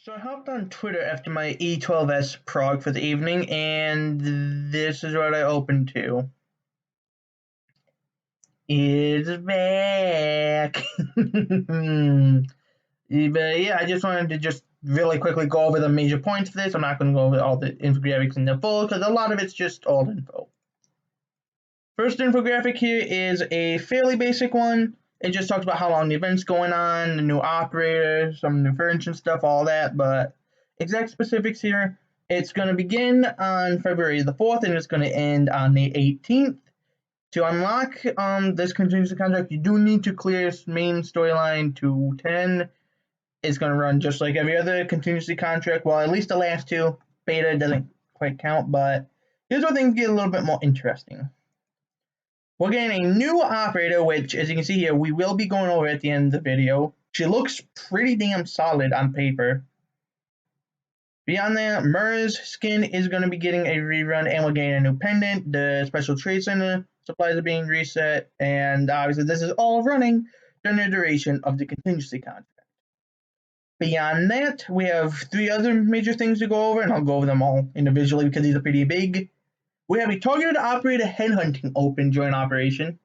So I hopped on Twitter after my E12S prog for the evening, and this is what I opened to. It's back! But yeah, I just wanted to just really quickly go over the major points for this. I'm not going to go over all the infographics in the full, because a lot of it's just old info. First infographic here is a fairly basic one. It just talks about how long the event's going on, the new operator, some new version stuff, all that, but exact specifics here. It's going to begin on February the 4th, and it's going to end on the 18th. To unlock this contingency contract, you do need to clear main storyline to 10. It's going to run just like every other contingency contract. Well, at least the last two. Beta doesn't quite count, but here's where things get a little bit more interesting. We're getting a new operator, which, as you can see here, we will be going over at the end of the video. She looks pretty damn solid on paper. Beyond that, Murr's skin is going to be getting a rerun, and we're getting a new pendant. The special trade center supplies are being reset, and obviously this is all running during the duration of the contingency contract. Beyond that, we have three other major things to go over, and I'll go over them all individually because these are pretty big. We have a targeted operator headhunting open during operation.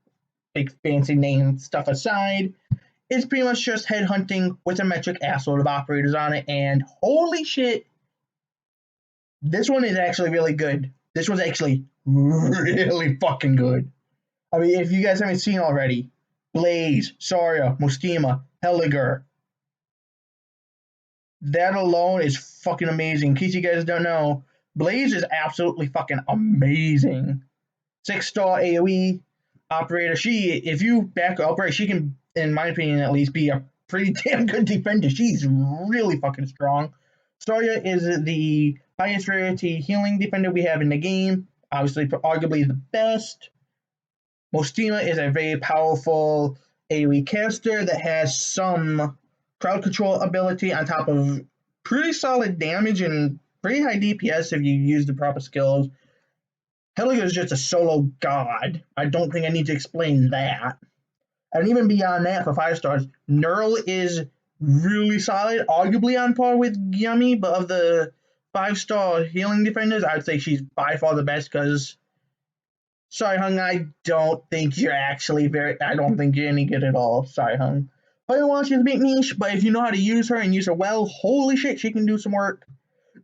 Big fancy name stuff aside, it's pretty much just headhunting with a metric assload of operators on it, and holy shit, this one is actually really good. This one's actually really fucking good. I mean, if you guys haven't seen already, Blaze, Saria, Mostima, Helliger, that alone is fucking amazing. In case you guys don't know, Blaze is absolutely fucking amazing. 6-star AoE operator. If you back up right, she can, in my opinion at least, be a pretty damn good defender. She's really fucking strong. Saria is the highest rarity healing defender we have in the game. Obviously, arguably the best. Mostima is a very powerful AoE caster that has some crowd control ability on top of pretty solid damage and pretty high DPS if you use the proper skills. Helliger is just a solo god. I don't think I need to explain that. And even beyond that, for 5 stars, Neural is really solid, arguably on par with Yummy, but of the 5-star healing defenders, I'd say she's by far the best because, sorry, Hung, I don't think you're any good at all. Sorry, Hung. Firewatch is a bit niche, but if you know how to use her and use her well, holy shit, she can do some work.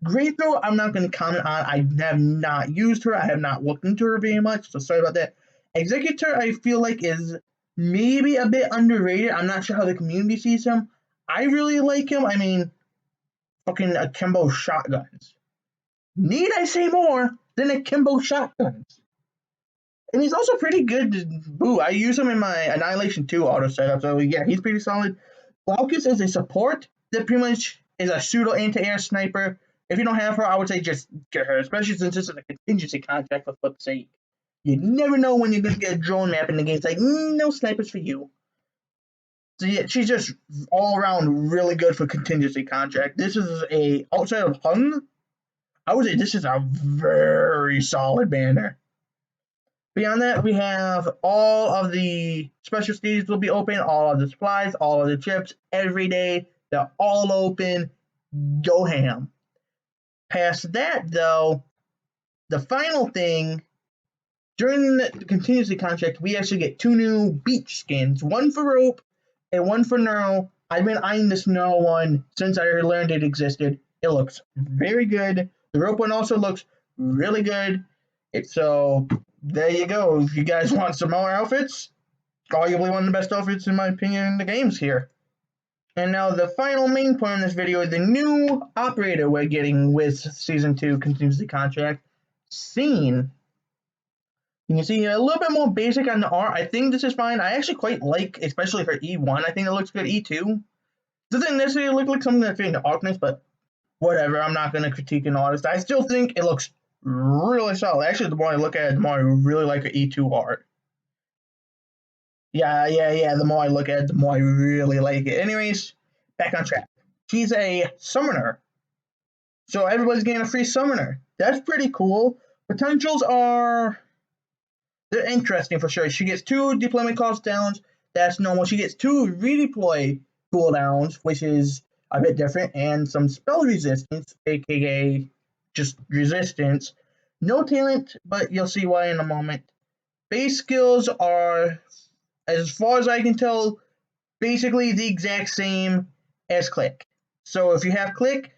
Great Throw, I'm not going to comment on. I have not used her. I have not looked into her very much, so sorry about that. Executor, I feel like, is maybe a bit underrated. I'm not sure how the community sees him. I really like him. I mean, fucking akimbo shotguns. Need I say more than akimbo shotguns? And he's also pretty good. Boo, I use him in my Annihilation 2 auto setup, so yeah, he's pretty solid. Glaucus is a support that pretty much is a pseudo anti-air sniper. If you don't have her, I would say just get her, especially since this is a contingency contract, for flip's sake. You never know when you're going to get a drone map in the game. It's like, no snipers for you. So yeah, she's just all around really good for contingency contract. This is outside of Hung, I would say this is a very solid banner. Beyond that, we have all of the special stages will be open, all of the supplies, all of the chips, every day. They're all open. Go ham. Past that, though, the final thing, during the contingency contract, we actually get 2 new beach skins, one for Rope and one for Neural. I've been eyeing this Neural one since I learned it existed. It looks very good. The Rope one also looks really good. So there you go. If you guys want some more outfits, arguably one of the best outfits in my opinion in the games here. And now the final main point in this video is the new operator we're getting with Season 2 Contingency Contract, Scene. You can see a little bit more basic on the art. I think this is fine. I actually quite like, especially for E1. I think it looks good. E2 doesn't necessarily look like something that fit into Arcness, but whatever. I'm not going to critique an artist. I still think it looks really solid. Actually, the more I look at it, the more I really like her E2 art. Yeah. The more I look at it, the more I really like it. Anyways, back on track. She's a summoner. So everybody's getting a free summoner. That's pretty cool. Potentials they're interesting for sure. She gets 2 deployment cost downs. That's normal. She gets 2 redeploy cooldowns, which is a bit different, and some spell resistance, aka just resistance. No talent, but you'll see why in a moment. Base skills are, as far as I can tell, basically the exact same as Click. So if you have Click,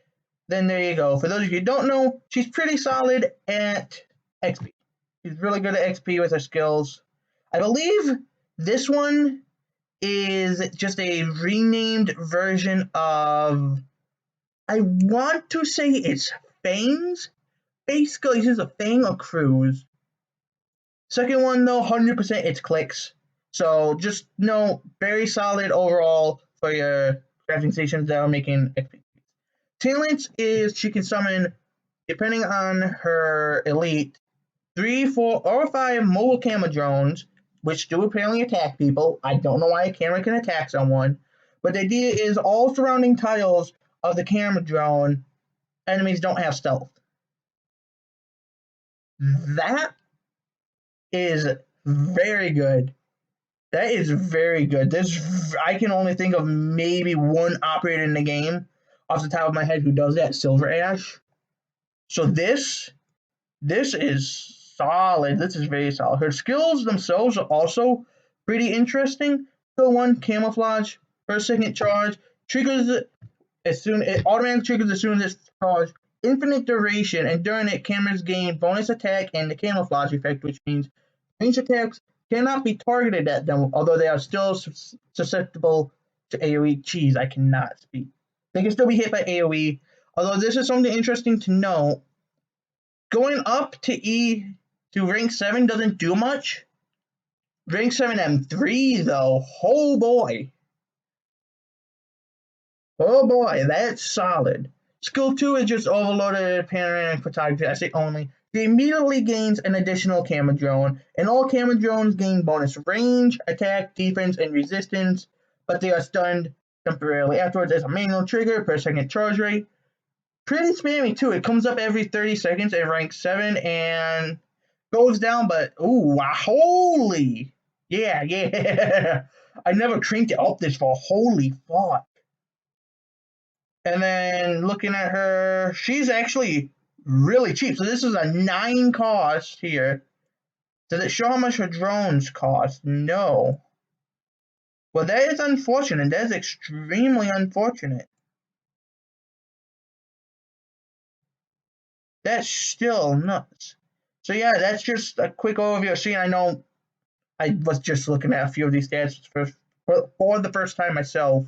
then there you go. For those of you who don't know, she's pretty solid at XP. She's really good at XP with her skills. I believe this one is just a renamed version of, I want to say it's Fang's base skill. Uses a Fang or Cruise. Second one though, 100% it's Clicks. So just know, very solid overall for your crafting stations that are making XP. Talents is she can summon, depending on her elite, 3, 4, or 5 mobile camera drones, which do apparently attack people. I don't know why a camera can attack someone, but the idea is all surrounding tiles of the camera drone, enemies don't have stealth. That is very good. That is very good. I can only think of maybe one operator in the game off the top of my head who does that, Silver Ash. So this is solid. This is very solid. Her skills themselves are also pretty interesting. Skill 1, Camouflage. First second charge. Triggers as soon it automatically triggers as soon as it's charged. Infinite duration, and during it, cameras gain bonus attack and the camouflage effect, which means range attacks cannot be targeted at them, although they are still susceptible to AoE. Jeez, I cannot speak. They can still be hit by AoE. Although this is something interesting to know, going up to rank 7 doesn't do much. Rank 7 M3 though, oh boy. Oh boy, that's solid. Skill 2 is just overloaded panoramic photography. I say only. She immediately gains an additional camera drone, and all camera drones gain bonus range, attack, defense, and resistance, but they are stunned temporarily. Afterwards, it's a manual trigger per second charge rate. Pretty spammy too. It comes up every 30 seconds at rank 7 and goes down, but ooh, holy. Yeah. I never cranked it up this far. Holy fuck. And then looking at her, she's actually really cheap. So this is a 9 cost here. Does it show how much her drones cost? No. Well, that is unfortunate. That is extremely unfortunate. That's still nuts. So yeah, that's just a quick overview. See, I know I was just looking at a few of these stats for the first time myself.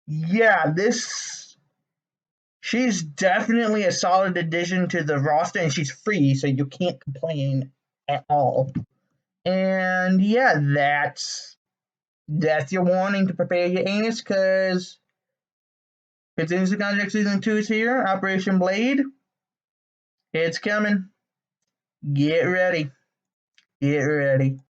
Yeah, she's definitely a solid addition to the roster, and she's free, so you can't complain at all. And yeah, that's your warning to prepare your anus, because Contingency Contract Season 2 is here. Operation Blade, it's coming. Get ready. Get ready.